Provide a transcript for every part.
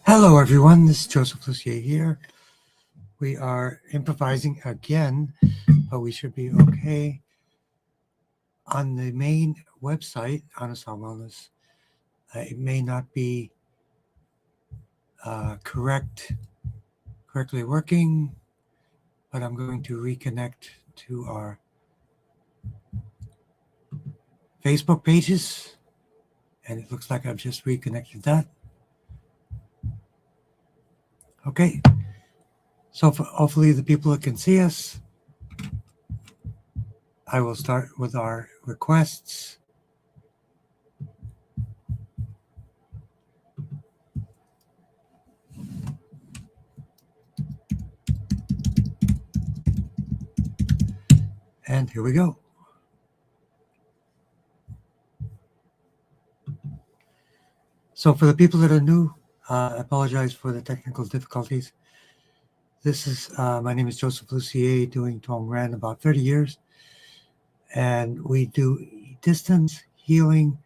Hello, everyone. This is Joseph Lucier here. We are improvising again, but we should be okay. On the main website, Honest on Wellness, it may not be correctly working, but I'm going to reconnect to our Facebook pages, and it looks like I've just reconnected that. Okay, so hopefully the people that can see us, I will start with our requests. And here we go. So for the people that are new, I apologize for the technical difficulties. This is, my name is Joseph Lucier, doing Tong Ren about 30 years. And we do distance healing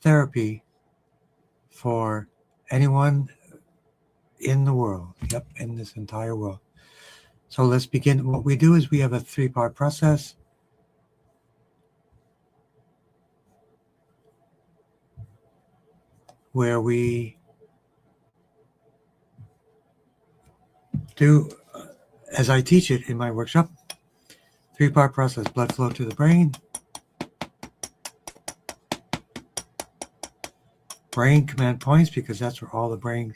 therapy for anyone in the world. Yep, in this entire world. So let's begin. What we do is we have a 3-part process. Where we do, as I teach it in my workshop, 3-part process: blood flow to the brain, brain command points, because that's where all the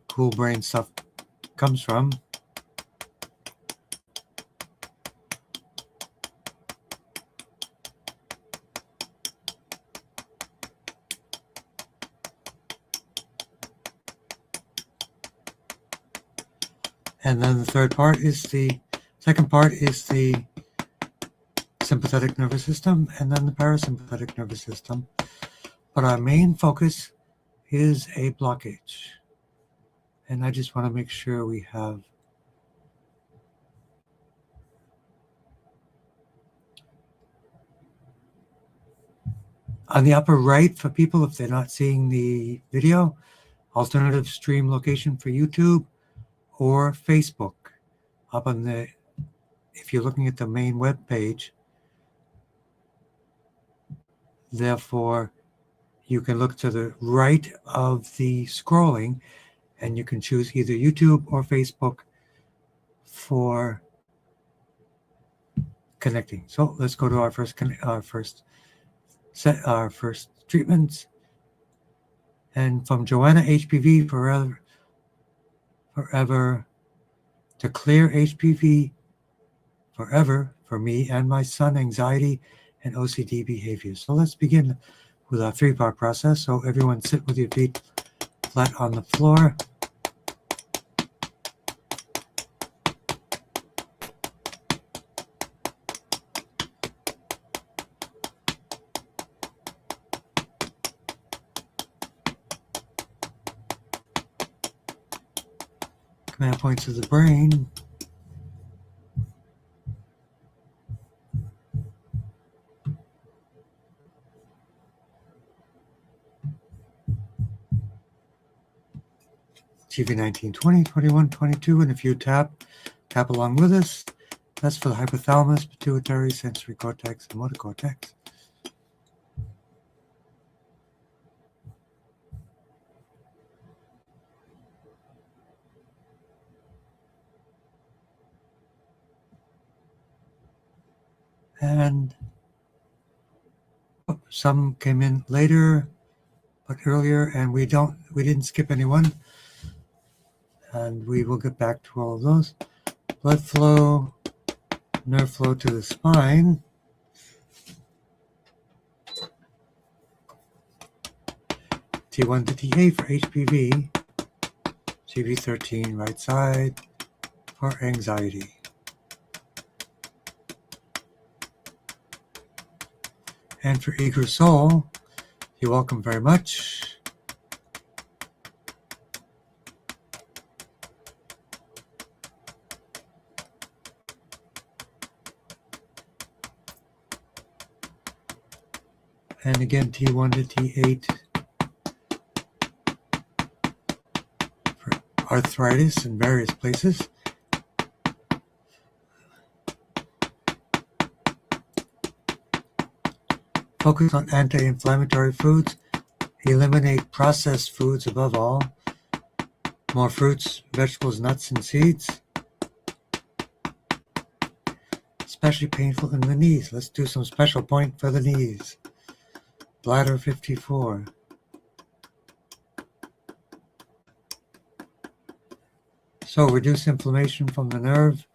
cool brain stuff comes from. And then the second part is the sympathetic nervous system, and then the parasympathetic nervous system. But our main focus is a blockage. And I just want to make sure we have on the upper right, for people if they're not seeing the video, alternative stream location for YouTube or Facebook. Up on the, if you're looking at the main web page, therefore you can look to the right of the scrolling and you can choose either YouTube or Facebook for connecting. So let's go to our first treatments. And from Joanna, HPV forever, to clear HPV forever for me and my son, anxiety and OCD behaviors. So let's begin with our 3-part process. So everyone sit with your feet flat on the floor. Command points of the brain. TV 19, 20, 21, 22, and if you tap along with us, that's for the hypothalamus, pituitary, sensory cortex, and motor cortex. And some came in later, but earlier, and we didn't skip anyone. And we will get back to all of those. Blood flow, nerve flow to the spine. T1 to T8 for HPV. CV13 right side for anxiety. And for eager soul, you're welcome very much. And again, T1 to T8 arthritis in various places. Focus on anti-inflammatory foods. Eliminate processed foods above all. More fruits, vegetables, nuts, and seeds. Especially painful in the knees. Let's do some special point for the knees. Bladder 54. So reduce inflammation from the nerve.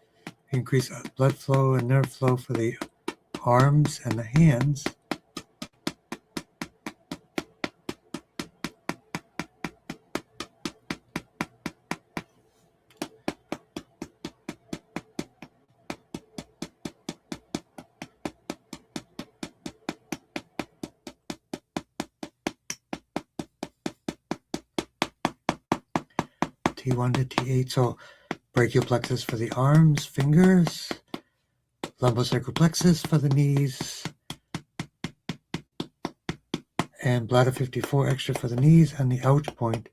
Increase blood flow and nerve flow for the arms and the hands. T1 to T8. So brachial plexus for the arms, fingers. Lumbosacral plexus for the knees. And bladder 54 extra for the knees, and the ouch point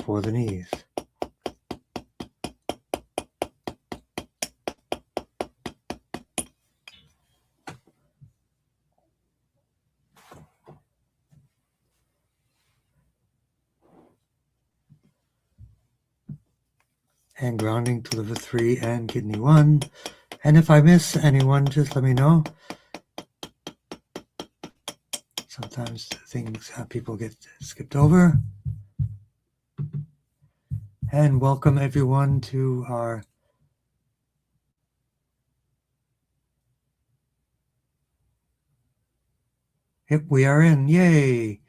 for the knees. And grounding to liver 3 and kidney 1. And if I miss anyone, just let me know. Sometimes things people get skipped over. And welcome everyone to our Yep, we are in. Yay!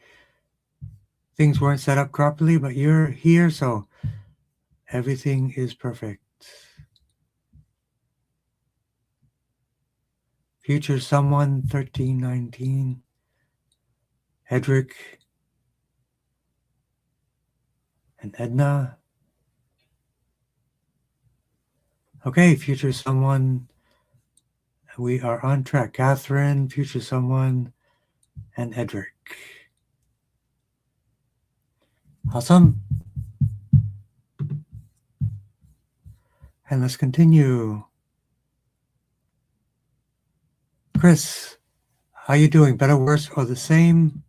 Things weren't set up properly, but you're here, so everything is perfect. Future someone 1319. Edric and Edna. Okay, future someone. We are on track. Catherine, future someone, and Edric. Awesome. And let's continue. Chris, how you doing? Better, worse, or the same?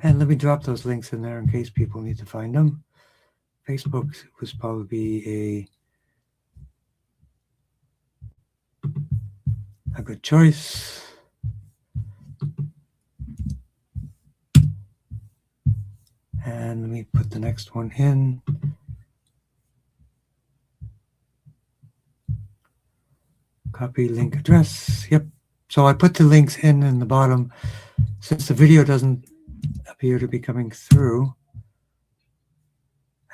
And let me drop those links in there in case people need to find them. Facebook was probably a good choice. And let me put the next one in. Copy link address. Yep. So I put the links in the bottom since the video doesn't appear to be coming through.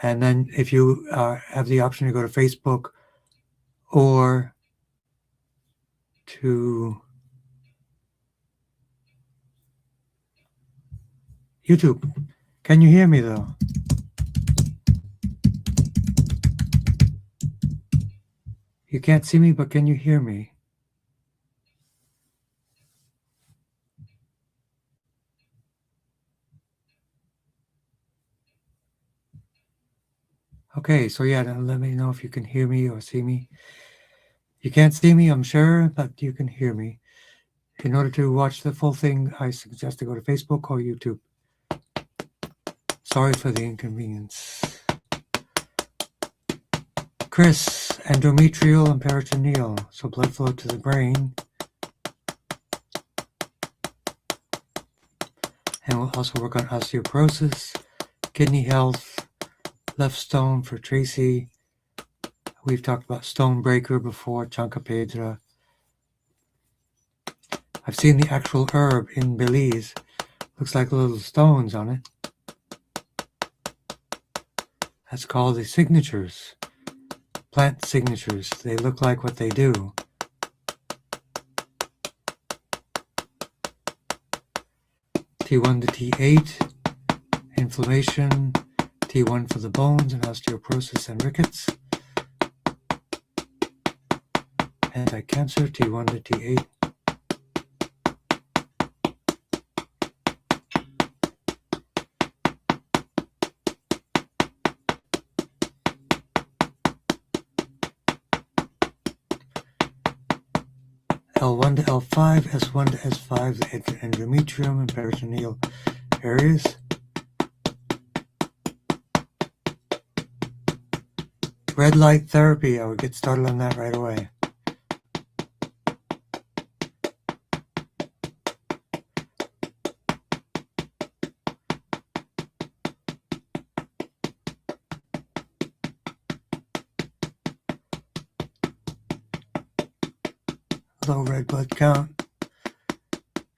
And then if you have the option to go to Facebook or to YouTube. Can you hear me though? You can't see me, but can you hear me? Okay, so yeah, let me know if you can hear me or see me. You can't see me, I'm sure, but you can hear me. In order to watch the full thing, I suggest to go to Facebook or YouTube. Sorry for the inconvenience. Chris, endometrial and peritoneal, so blood flow to the brain. And we'll also work on osteoporosis, kidney health, left stone for Tracy. We've talked about stone breaker before, Chancapedra. I've seen the actual herb in Belize. Looks like little stones on it. That's called the signatures. Plant signatures. They look like what they do. T1 to T8, inflammation. T1 for the bones and osteoporosis and rickets. Anti-cancer, T1 to T8. L1 to L5, S1 to S5, the endometrium and peritoneal areas. Red light therapy, I would get started on that right away. Low red blood count.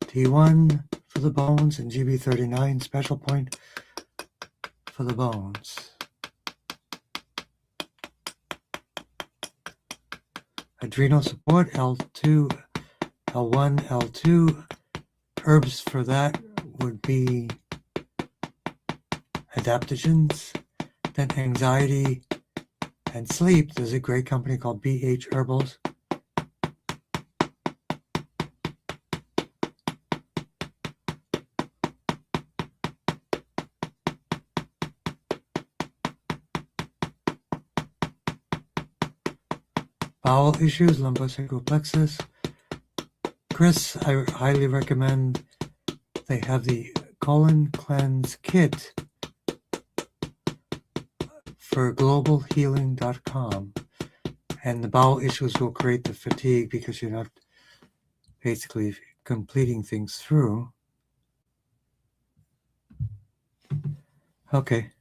T1 for the bones and GB39 special point for the bones. Adrenal support, L2, L1, L2. Herbs for that would be adaptogens. Then anxiety and sleep, there's a great company called BH Herbals. Bowel issues, lumbosacral plexus. Chris, I highly recommend they have the colon cleanse kit for globalhealing.com. And the bowel issues will create the fatigue because you're not basically completing things through. Okay.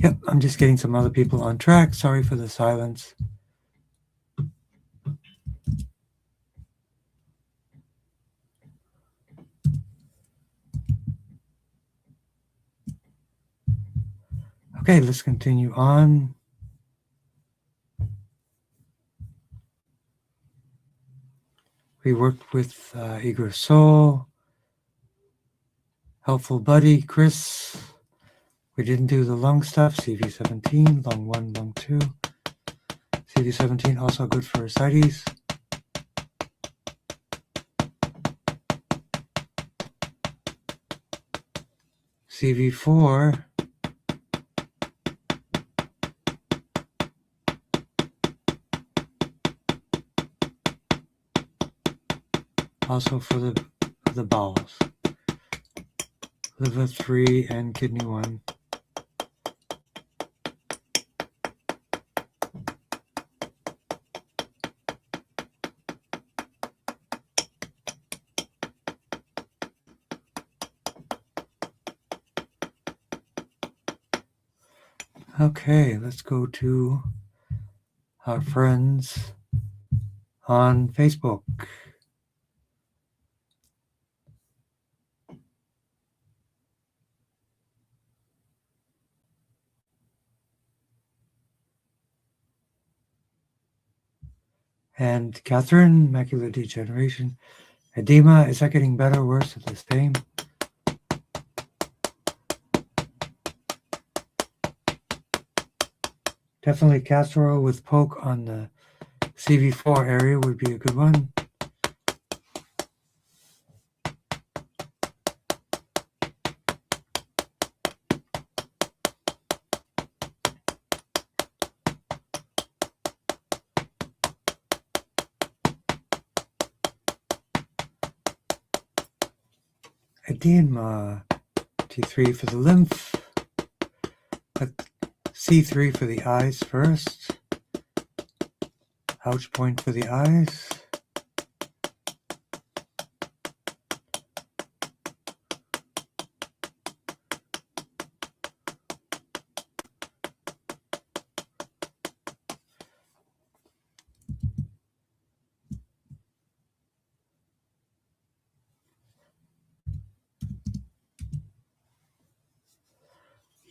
Yep, I'm just getting some other people on track. Sorry for the silence. Okay, let's continue on. We worked with Eager Soul, Helpful Buddy, Chris. We didn't do the lung stuff, CV17, lung 1, lung 2. CV17 also good for ascites. CV4, also for the bowels. Liver 3 and kidney 1. Okay, let's go to our friends on Facebook. And Catherine, macular degeneration. Edema, is that getting better, worse, or the same? Definitely castor oil with poke on the CV4 area would be a good one. Edema, T3 for the lymph, C3 for the eyes first, ouch point for the eyes.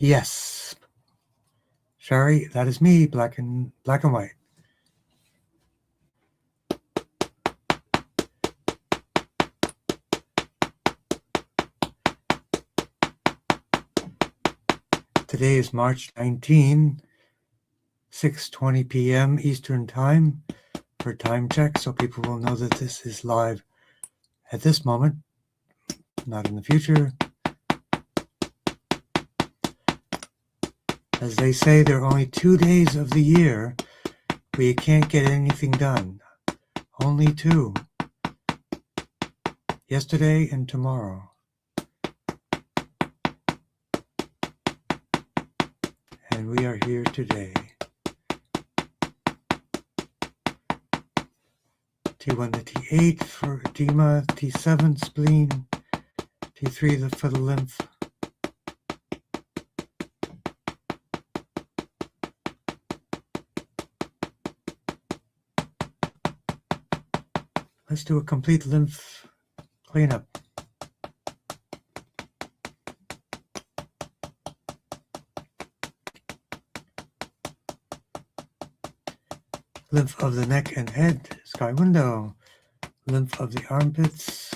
Yes, Sherry, that is me, black and white. Today is March 19, 6:20 p.m. Eastern Time for time check, so people will know that this is live at this moment, not in the future. As they say, there are only 2 days of the year where you can't get anything done. Only 2. Yesterday and tomorrow. And we are here today. T1 to T8 for edema, T7 spleen, T3 for the lymph. Let's do a complete lymph cleanup. Lymph of the neck and head, sky window. Lymph of the armpits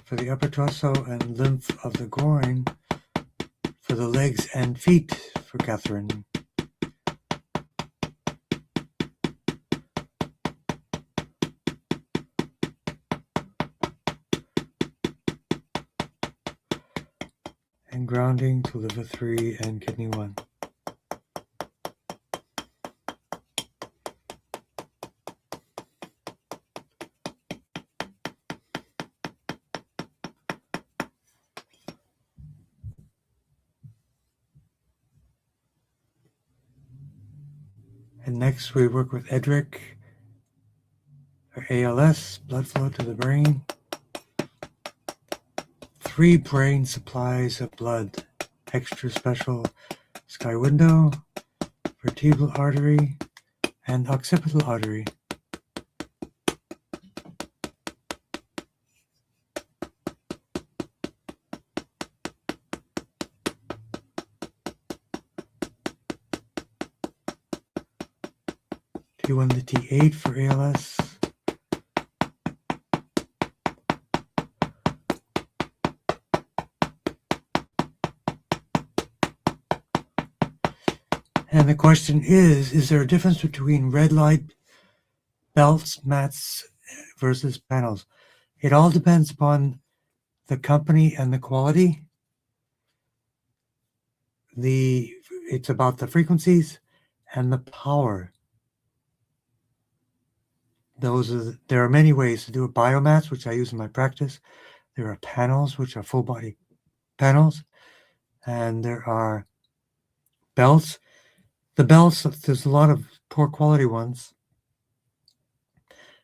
for the upper torso, and lymph of the groin for the legs and feet for Catherine. And grounding to liver 3 and kidney 1. And next we work with Edric, or ALS, blood flow to the brain. 3 brain supplies of blood, extra special sky window, vertebral artery, and occipital artery. T1 to T8 for ALS. And the question is there a difference between red light belts, mats versus panels? It all depends upon the company and the quality. It's about the frequencies and the power. There are many ways to do it. Biomats, which I use in my practice. There are panels, which are full body panels, and there are belts. The belts, there's a lot of poor quality ones.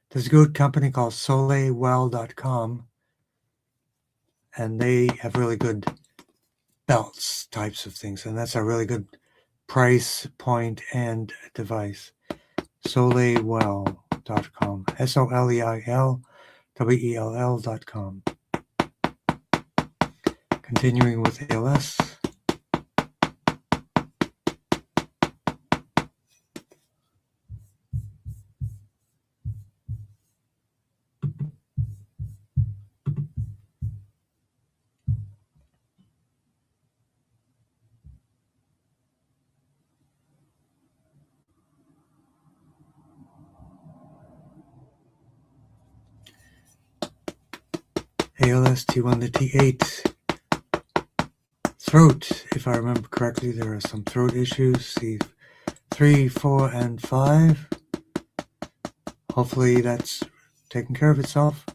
There's a good company called solewell.com, and they have really good belts types of things, and that's a really good price point and device. Solewell.com, SOLEILWELL.com. Continuing with ALS. ALS T1 to T8. Throat, if I remember correctly, there are some throat issues. C3, 4, and 5. Hopefully that's taken care of itself.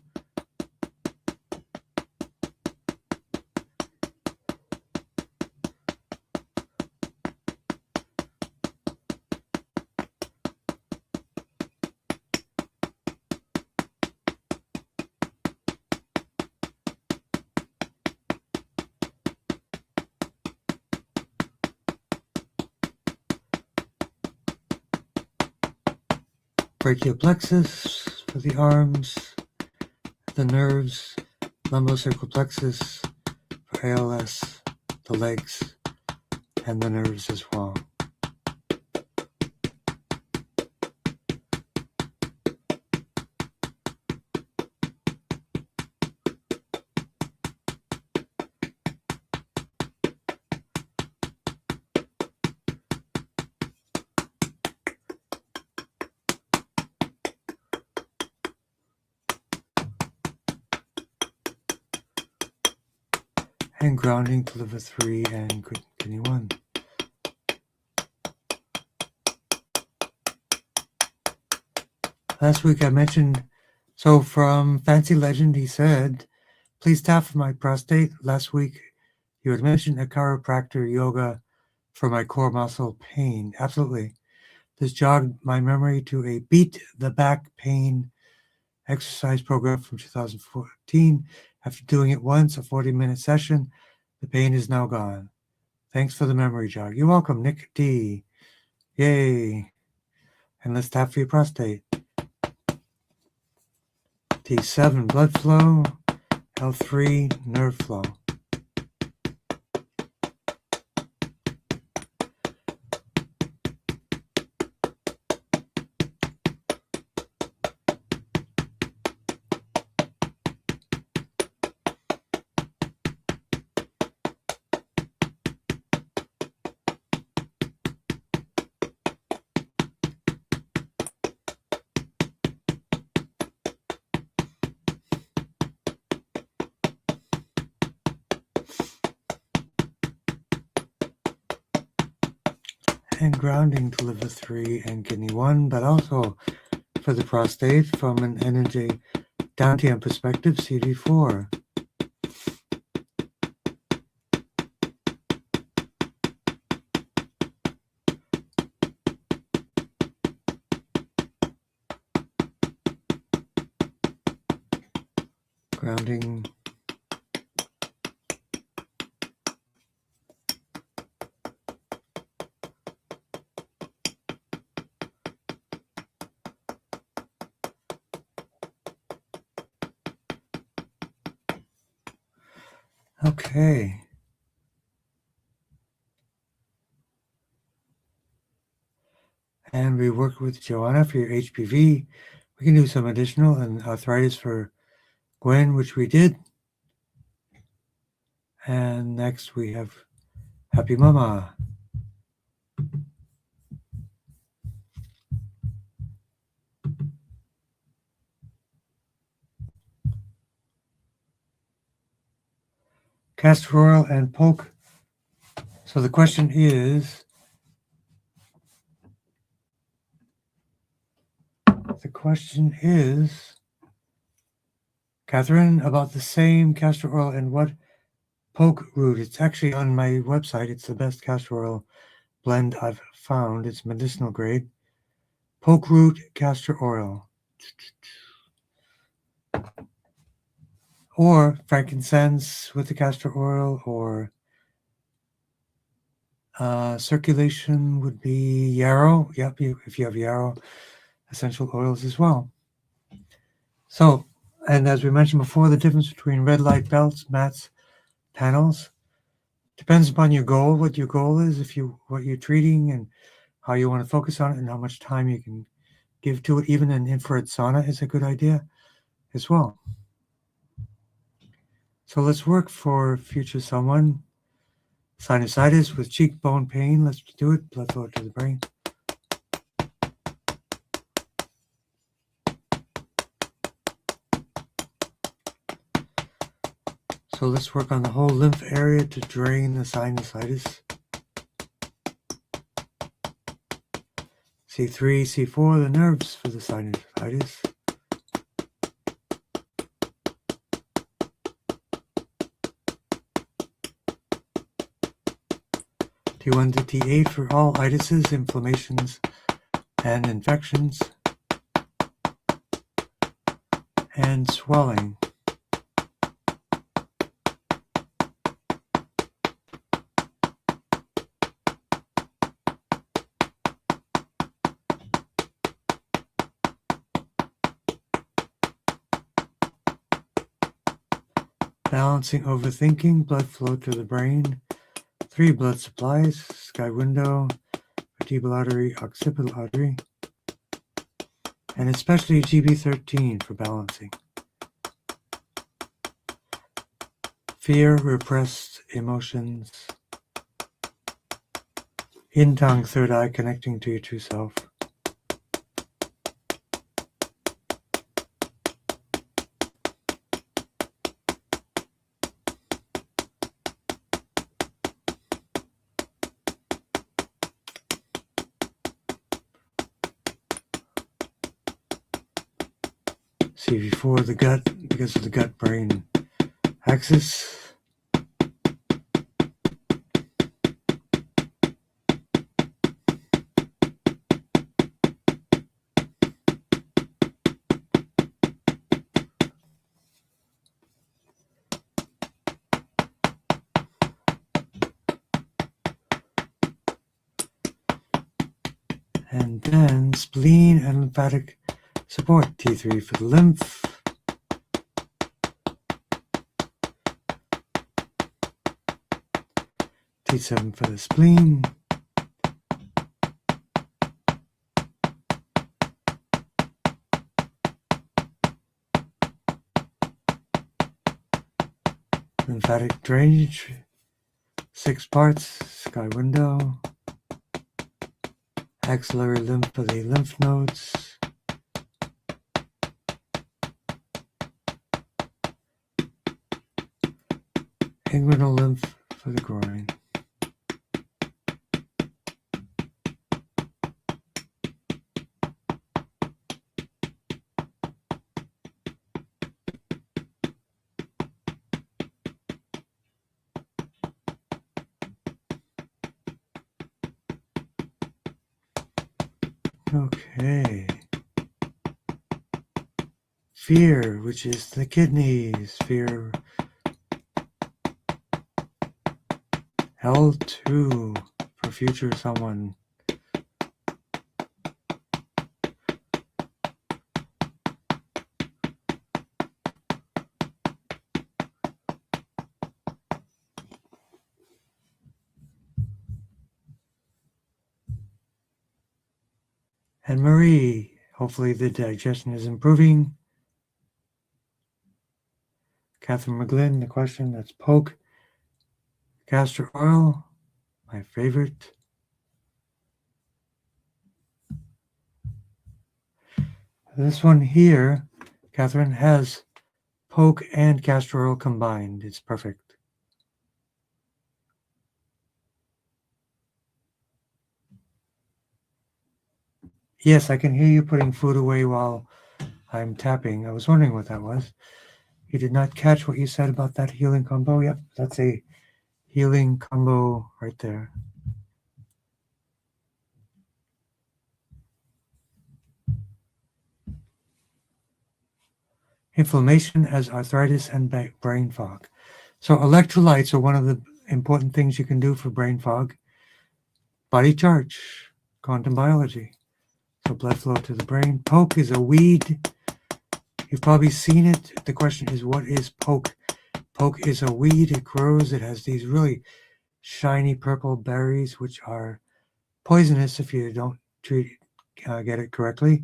Brachial plexus for the arms, the nerves, lumbosacral plexus for ALS, the legs, and the nerves as well. And grounding to liver 3 and kidney 1. Last week I mentioned, so from Fancy Legend, he said, please tap for my prostate. Last week you had mentioned a chiropractor yoga for my core muscle pain. Absolutely. This jogged my memory to a Beat the Back Pain exercise program from 2014. After doing it once, a 40-minute session, the pain is now gone. Thanks for the memory jog. You're welcome, Nick D. Yay. And let's tap for your prostate. T7, blood flow. L3, nerve flow. And grounding to liver 3 and kidney 1, but also for the prostate from an energy Dantian perspective, CV4. Grounding. Okay. And we work with Joanna for your HPV. We can do some additional and arthritis for Gwen, which we did. And next we have Happy Mama. Castor oil and poke. So the question is, Catherine, about the same castor oil and what poke root? It's actually on my website. It's the best castor oil blend I've found. It's medicinal grade. Poke root castor oil. Or frankincense with the castor oil, or circulation would be yarrow. Yep, if you have yarrow, essential oils as well. So, and as we mentioned before, the difference between red light belts, mats, panels, depends upon your goal, what your goal is, what you're treating and how you want to focus on it and how much time you can give to it. Even an infrared sauna is a good idea as well. So let's work for future someone. Sinusitis with cheekbone pain. Let's do it. Blood flow to the brain. So let's work on the whole lymph area to drain the sinusitis. C3, C4, the nerves for the sinusitis. T1 to T8 for all itises, inflammations, and infections, and swelling. Balancing overthinking, blood flow to the brain. 3 blood supplies, sky window, vertebral artery, occipital artery, and especially GB13 for balancing. Fear, repressed emotions. Yin tongue, third eye, connecting to your true self. CV4, the gut, because of the gut-brain axis. And then spleen and lymphatic support. T3 for the lymph. T7 for the spleen. Lymphatic drainage. 6 parts. Sky window. Axillary lymph for the lymph nodes. Inguinal lymph for the groin. Okay. Fear, which is the kidneys. Fear. L2 for future someone. And Marie, hopefully the digestion is improving. Catherine McGlynn, the question, that's poke. Castor oil, my favorite. This one here, Catherine, has poke and castor oil combined. It's perfect. Yes, I can hear you putting food away while I'm tapping. I was wondering what that was. You did not catch what you said about that healing combo? Yep, that's a healing combo right there. Inflammation as arthritis and brain fog. So electrolytes are one of the important things you can do for brain fog. Body charge, quantum biology. So blood flow to the brain. Poke is a weed. You've probably seen it. The question is, what is poke? Poke is a weed. It grows. It has these really shiny purple berries, which are poisonous if you don't get it correctly.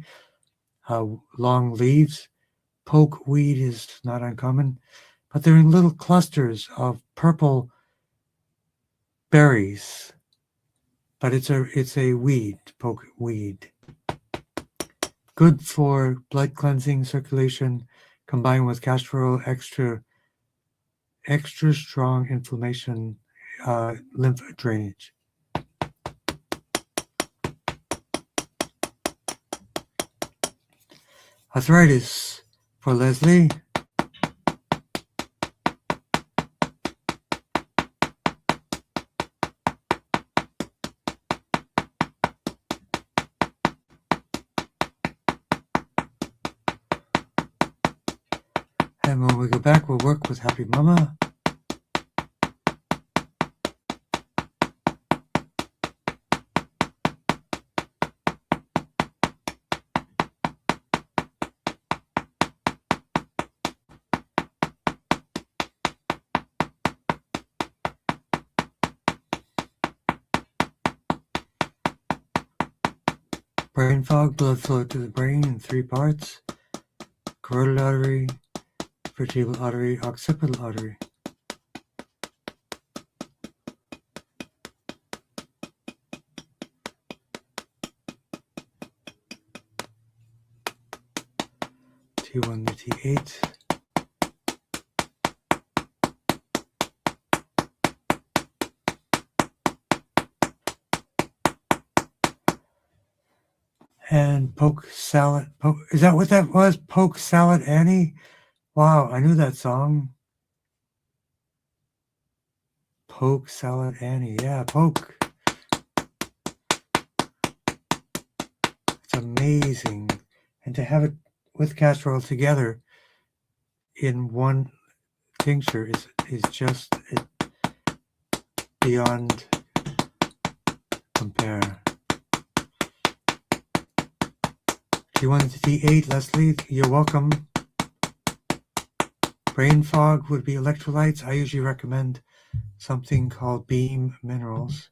Long leaves. Poke weed is not uncommon, but they're in little clusters of purple berries. But it's a weed, poke weed. Good for blood cleansing, circulation, combined with castor oil, extra extra strong inflammation, lymph drainage. Arthritis for Leslie. And when we go back, we'll work with Happy Mama. Brain fog, blood flow to the brain in 3 parts. Carotid artery, vertebral artery, occipital artery. T1 to T8. And Poke Salad. Is that what that was? Poke Salad Annie? Wow, I knew that song. Poke Salad Annie. Yeah, Poke. It's amazing. And to have it with castor oil together in one tincture is just beyond compare. T1 to T8, Leslie, you're welcome. Brain fog would be electrolytes. I usually recommend something called Beam Minerals.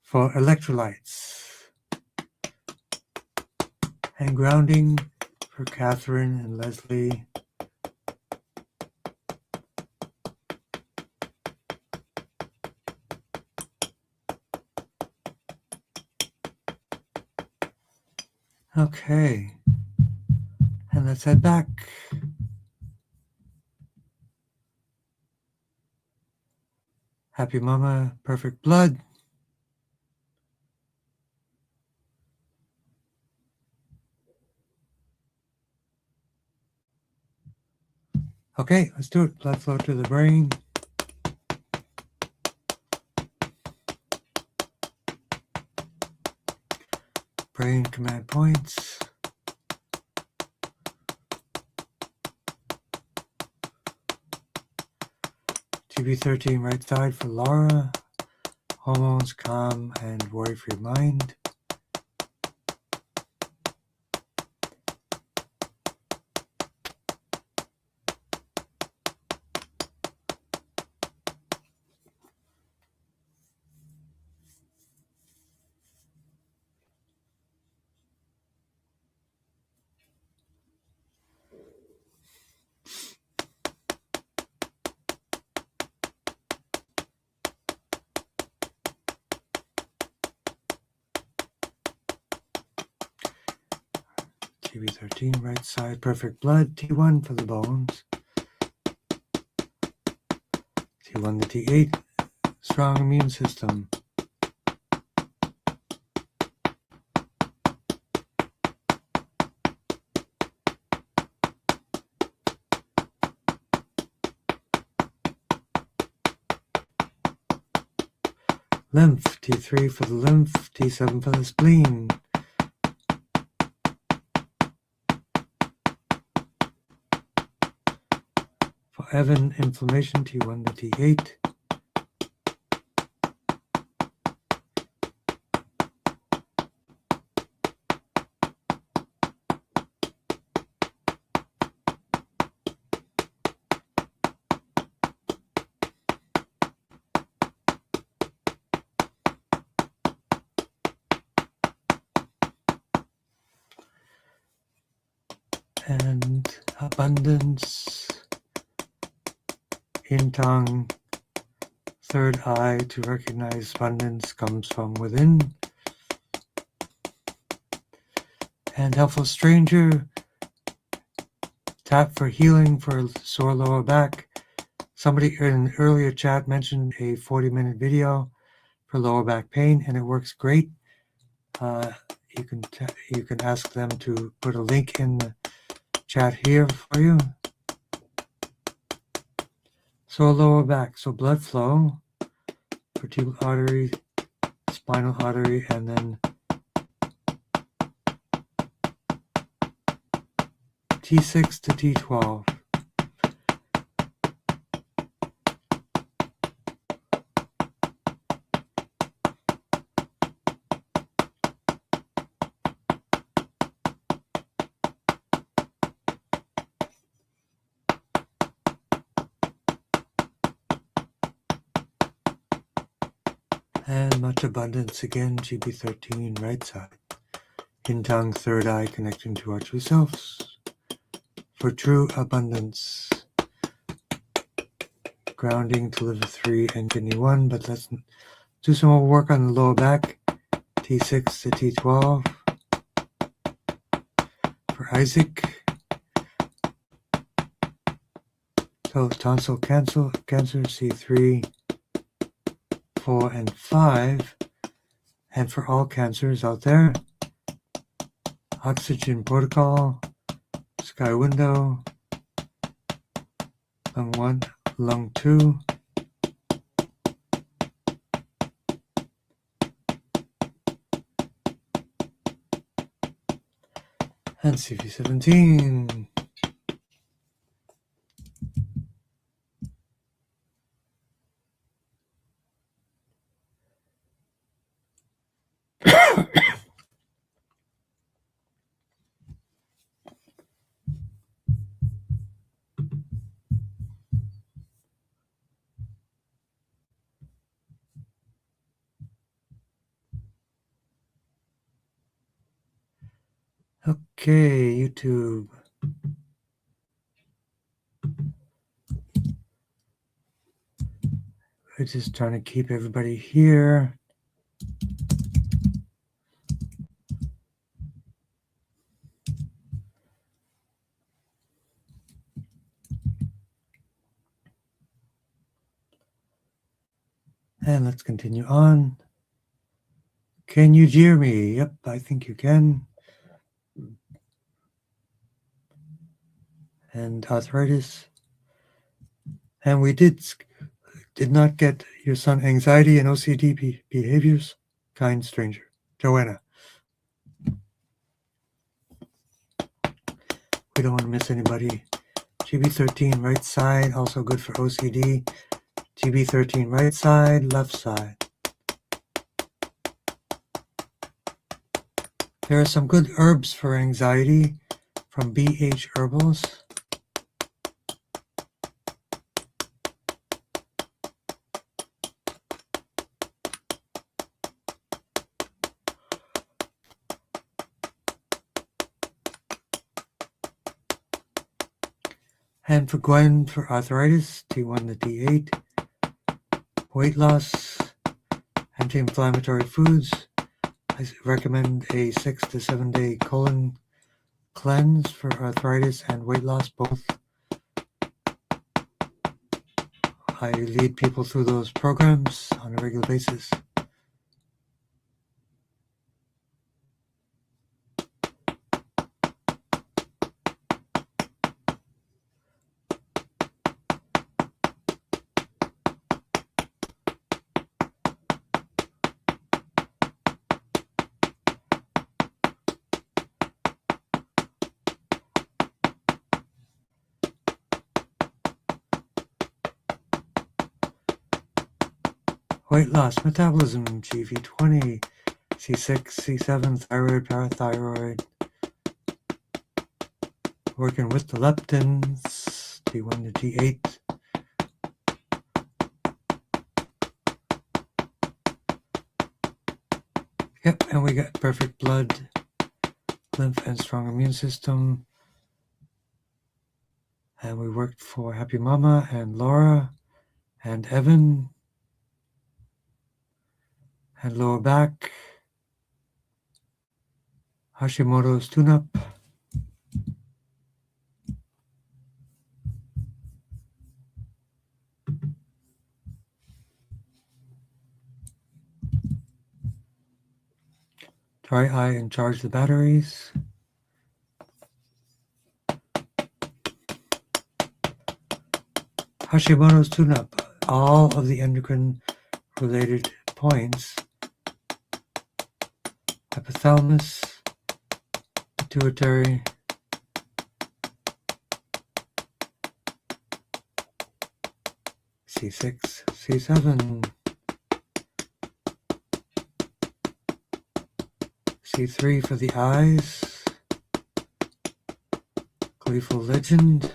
For electrolytes. And grounding for Catherine and Leslie. Okay. And let's head back. Happy Mama, Perfect Blood. Okay, let's do it. Blood flow to the brain. Brain command points. TB13 right side for Laura. Hormones, calm, and worry-free mind. TB13 right side, perfect blood. T1 for the bones. T1 to T8, strong immune system. Lymph, T3 for the lymph, T7 for the spleen. For Evan, inflammation, T1 to T8. And abundance in Tong third eye to recognize abundance comes from within. And helpful stranger, tap for healing for sore lower back. Somebody in an earlier chat mentioned a 40-minute video for lower back pain, and it works great. You can ask them to put a link in the chat here for you. So lower back, so blood flow, vertebral artery, spinal artery, and then T6 to T12. And much abundance again, GB13, right side. In tongue, third eye, connecting to our true selves. For true abundance. Grounding to liver 3 and kidney 1, but let's do some more work on the lower back. T6 to T12. For Isaac. So tonsil cancer, C3, 4, and 5. And for all cancers out there, oxygen protocol, sky window, lung 1, lung 2, and CV17. Okay, YouTube. We're just trying to keep everybody here. And let's continue on. Can you hear me? Yep, I think you can. And arthritis. And we did not get your son anxiety and OCD behaviors. Kind stranger. Joanna. We don't want to miss anybody. GB13 right side, also good for OCD. GB13 right side, left side. There are some good herbs for anxiety from BH Herbals. And for Gwen, for arthritis, T1 to T8. Weight loss, anti-inflammatory foods. I recommend a 6 to 7 day colon cleanse for arthritis and weight loss both. I lead people through those programs on a regular basis. Weight loss, metabolism, GV20, C6, C7, thyroid, parathyroid. Working with the leptins, T1 to T8. Yep, and we got perfect blood, lymph, and strong immune system. And we worked for Happy Mama and Laura and Evan. and lower back. Hashimoto's tune-up. Dry eye and charge the batteries. Hashimoto's tune-up. All of the endocrine-related points. Hypothalamus, pituitary, C6, C7, C3 for the eyes, gleeful legend,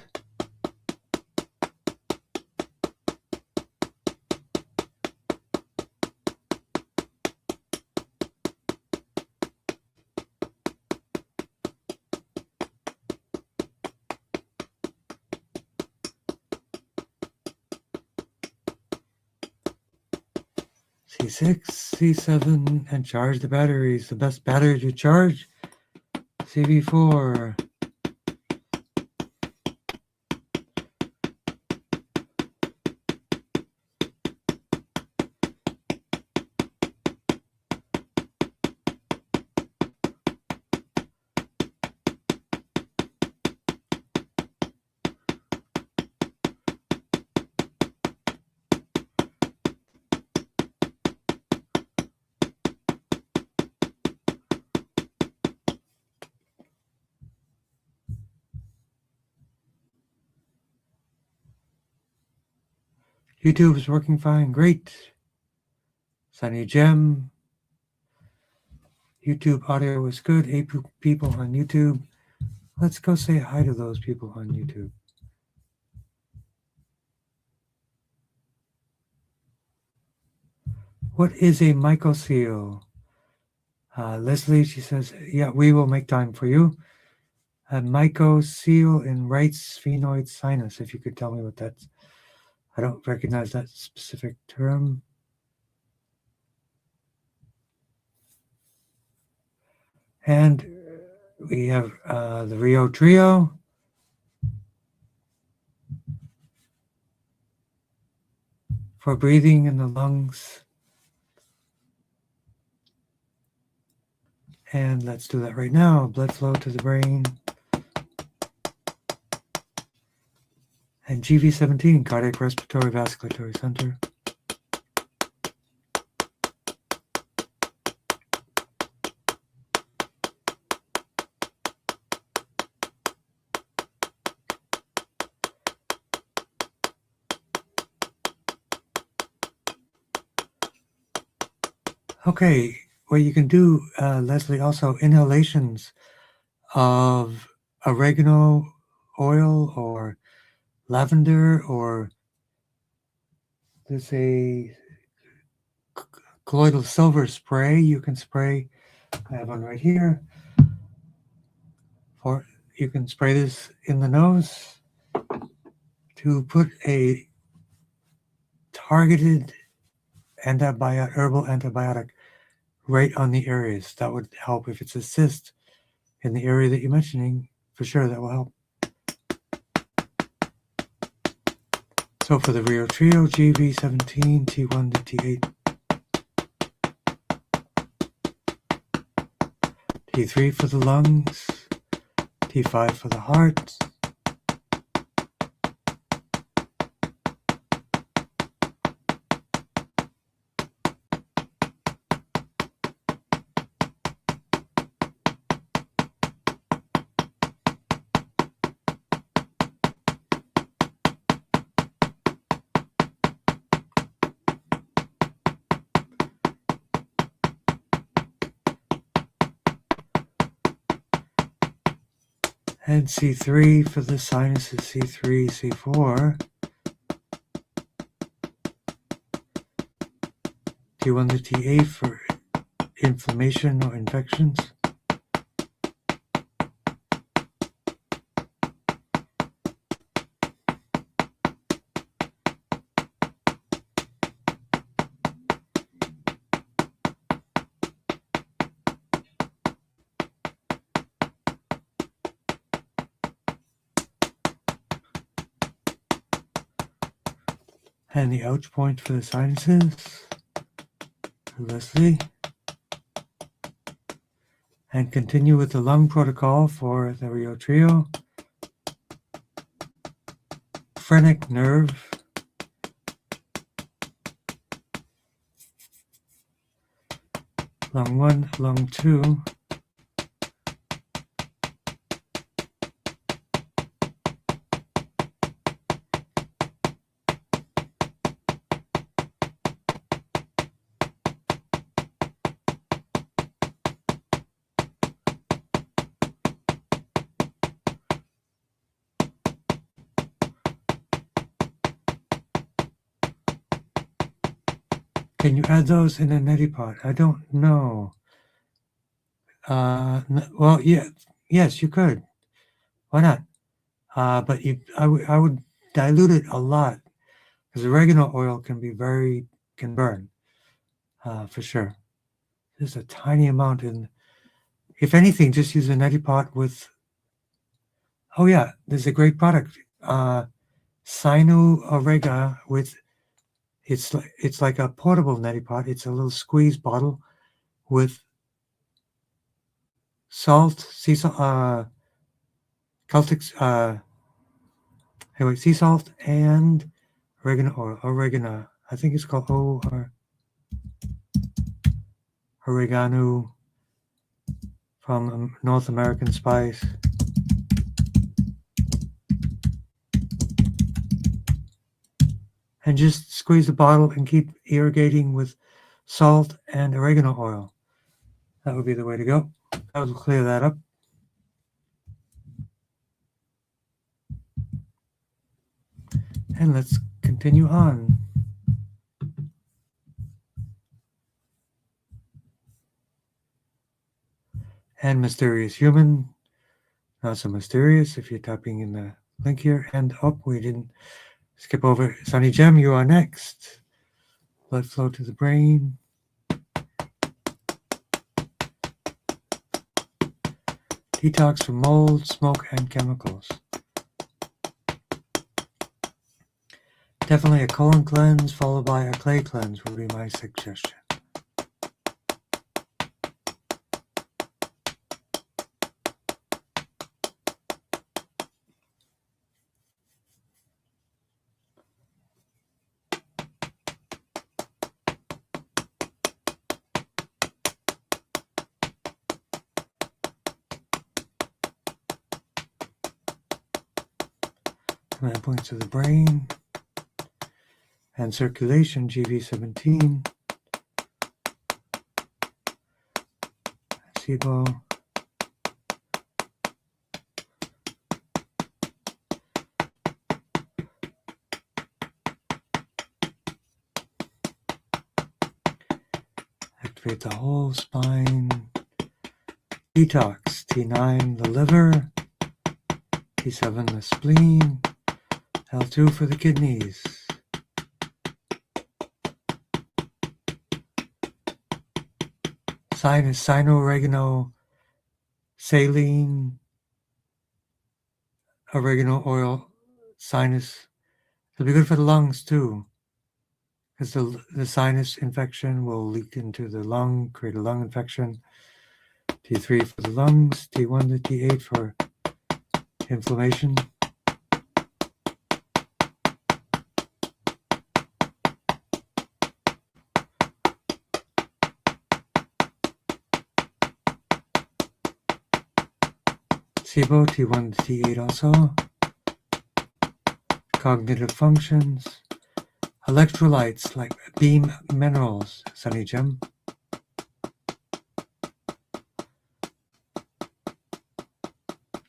C6, C7, and charge the batteries. The best battery to charge, CV4. YouTube is working fine, great. Sunny Gem. YouTube audio is good. 8 people on YouTube. Let's go say hi to those people on YouTube. What is a mycocele? Leslie, she says, yeah, we will make time for you. A mycocele in right sphenoid sinus, if you could tell me what that's. I don't recognize that specific term. And we have the Rio Trio. For breathing in the lungs. And let's do that right now. Blood flow to the brain. And GV17, cardiac respiratory vasculatory center. Okay, what you can do, Leslie, also inhalations of oregano oil or lavender, or there's a colloidal silver spray you can spray. I have one right here. Or you can spray this in the nose to put a targeted herbal antibiotic right on the areas. That would help. If it's a cyst in the area that you're mentioning, for sure that will help. So for the Rio Trio, GV17, T1 to T8, T3 for the lungs, T5 for the heart, and C3 for the sinuses, C3, C4, T1 to T8 for inflammation or infections. And the ouch point for the sinuses for Leslie. And continue with the lung protocol for the Rio Trio. Phrenic nerve. Lung 1, lung 2. Can you add those in a neti pot? I don't know. Well, yeah, yes, you could. Why not? But I would dilute it a lot because oregano oil can burn, for sure. There's a tiny amount in. If anything, just use a neti pot with. Oh yeah, there's a great product, Sinu Orega with. It's like a portable neti pot. It's a little squeeze bottle with salt, sea salt, Celtic, anyway, sea salt and oregano oil. Oregano. I think it's called oregano from North American Spice. And just squeeze the bottle and keep irrigating with salt and oregano oil. That would be the way to go. I will clear that up. And let's continue on. And Mysterious Human. Not so mysterious if you're typing in the link here. And we didn't skip over. Sunny Gem, you are next. Blood flow to the brain. Detox from mold, smoke, and chemicals. Definitely a colon cleanse followed by a clay cleanse would be my suggestion. Command points to the brain and circulation, GV17, SIBO, activate the whole spine, detox, T9 the liver, T7 the spleen, L2 for the kidneys. Sinus, sino-oregano, saline, oregano oil, sinus. It'll be good for the lungs too, because the sinus infection will leak into the lung, create a lung infection. T3 for the lungs, T1 to T8 for inflammation. SIBO, T1 to T8 also. Cognitive functions. Electrolytes like beam minerals, Sunny Gem.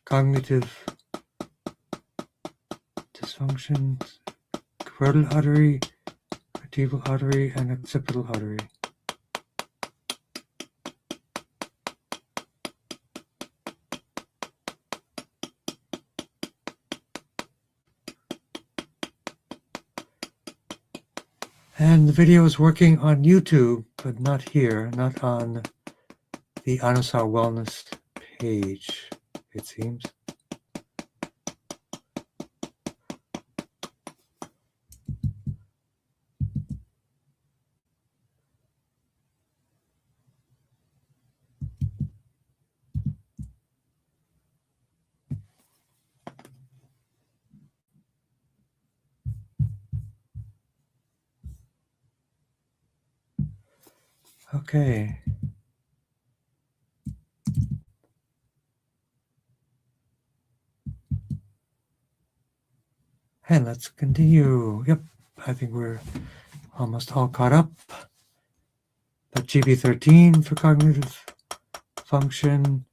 Cognitive dysfunctions. Carotid artery, vertebral artery, and occipital artery. And the video is working on YouTube, but not here, not on the Anusar Wellness page, it seems. Okay. And let's continue. Yep, I think we're almost all caught up. But GB13 for cognitive function,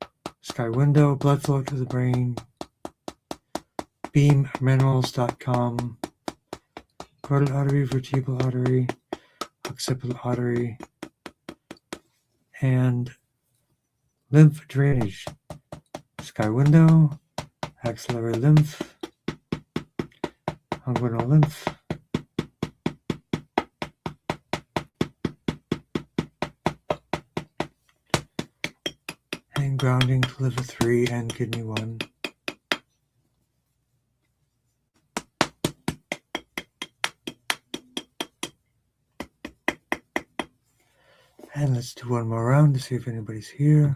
sky window, blood flow to the brain, beamminerals.com, carotid artery, vertebral artery, occipital artery, and lymph drainage, sky window, axillary lymph, inguinal lymph, and grounding to liver 3 and kidney 1. And let's do one more round to see if anybody's here.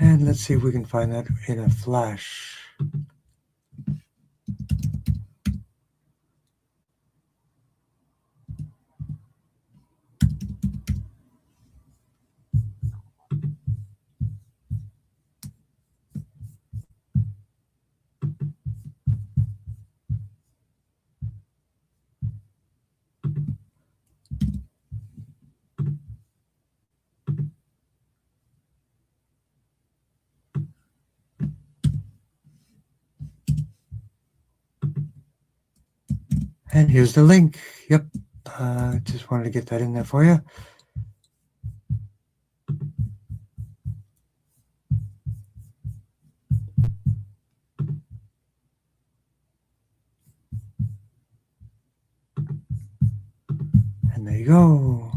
And let's see if we can find that in a flash. And here's the link. Yep. Just wanted to get that in there for you. And there you go.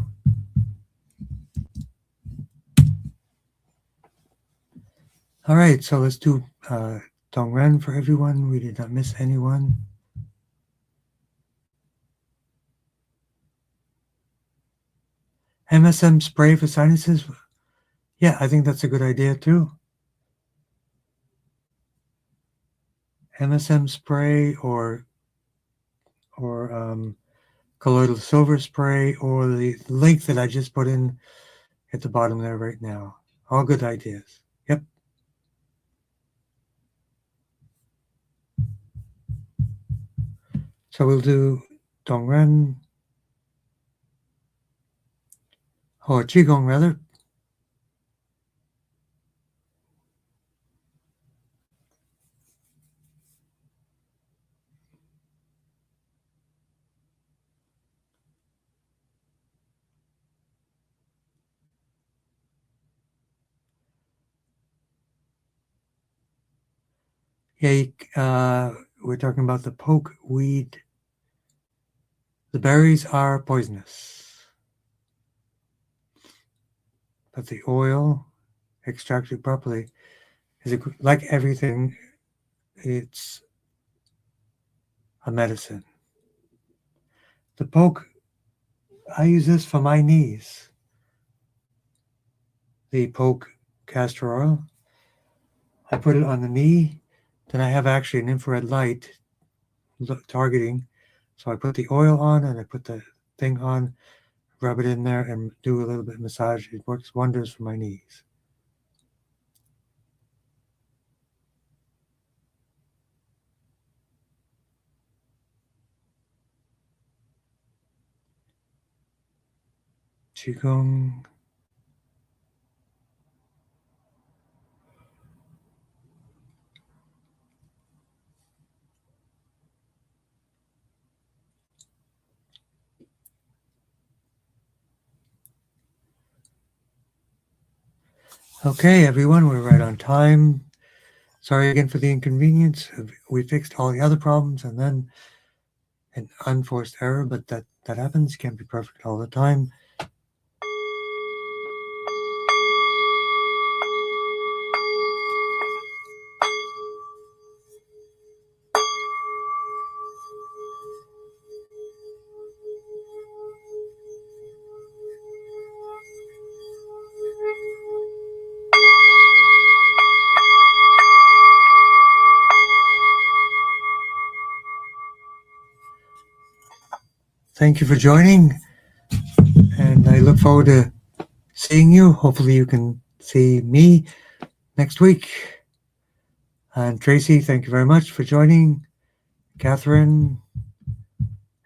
All right, so let's do Tong Ren for everyone. We did not miss anyone. MSM spray for sinuses. Yeah, I think that's a good idea too. MSM spray or colloidal silver spray, or the link that I just put in at the bottom there right now. All good ideas. Yep. So we'll do Tong Ren, or Qigong rather. Yeah, we're talking about the poke weed. The berries are poisonous, but the oil, extracted properly, is like everything. It's a medicine. The poke, I use this for my knees. The poke castor oil, I put it on the knee. Then I have actually an infrared light targeting. So I put the oil on and I put the thing on, rub it in there and do a little bit of massage. It works wonders for my knees. Qigong. Okay, everyone, we're right on time. Sorry again for the inconvenience. We fixed all the other problems and then an unforced error, but that happens. Can't be perfect all the time. thank you for joining, and I look forward to seeing you. Hopefully you can see me next week. And Tracy, thank you very much for joining. Catherine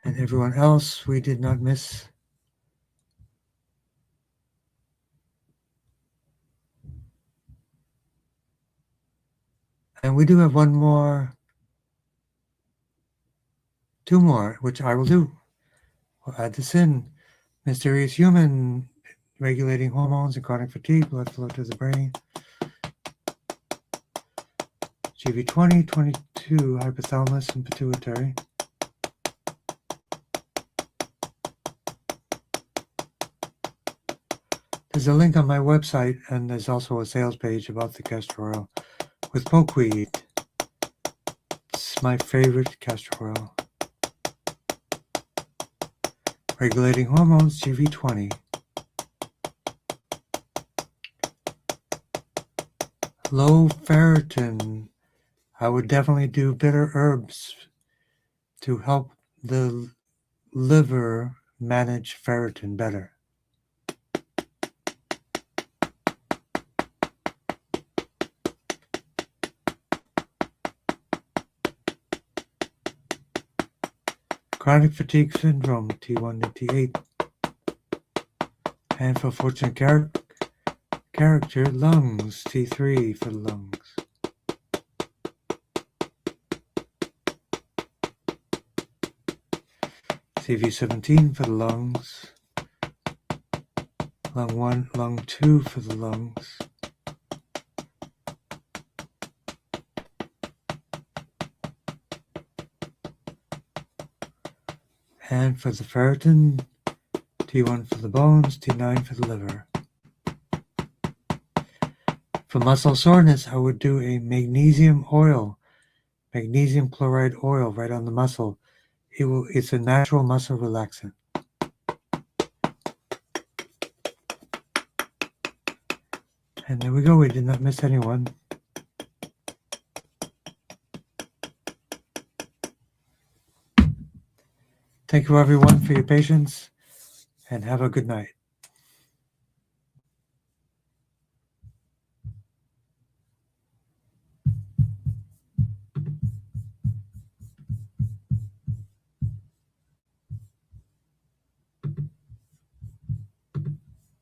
and everyone else we did not miss. And we do have two more, which I will do. We'll add this in. Mysterious human, regulating hormones and chronic fatigue, blood flow to the brain. GV20, 22, hypothalamus and pituitary. There's a link on my website, and there's also a sales page about the castor oil with pokeweed. It's my favorite castor oil. Regulating hormones, GV20. Low ferritin. I would definitely do bitter herbs to help the liver manage ferritin better. Chronic fatigue syndrome, T1 to T8. And for fortunate character, lungs, T3 for the lungs. CV17 for the lungs. Lung 1, lung 2 for the lungs. And for the ferritin, T1 for the bones, T9 for the liver. For muscle soreness, I would do a magnesium chloride oil right on the muscle. It's a natural muscle relaxant. And there we go, we did not miss anyone. Thank you everyone for your patience, and have a good night.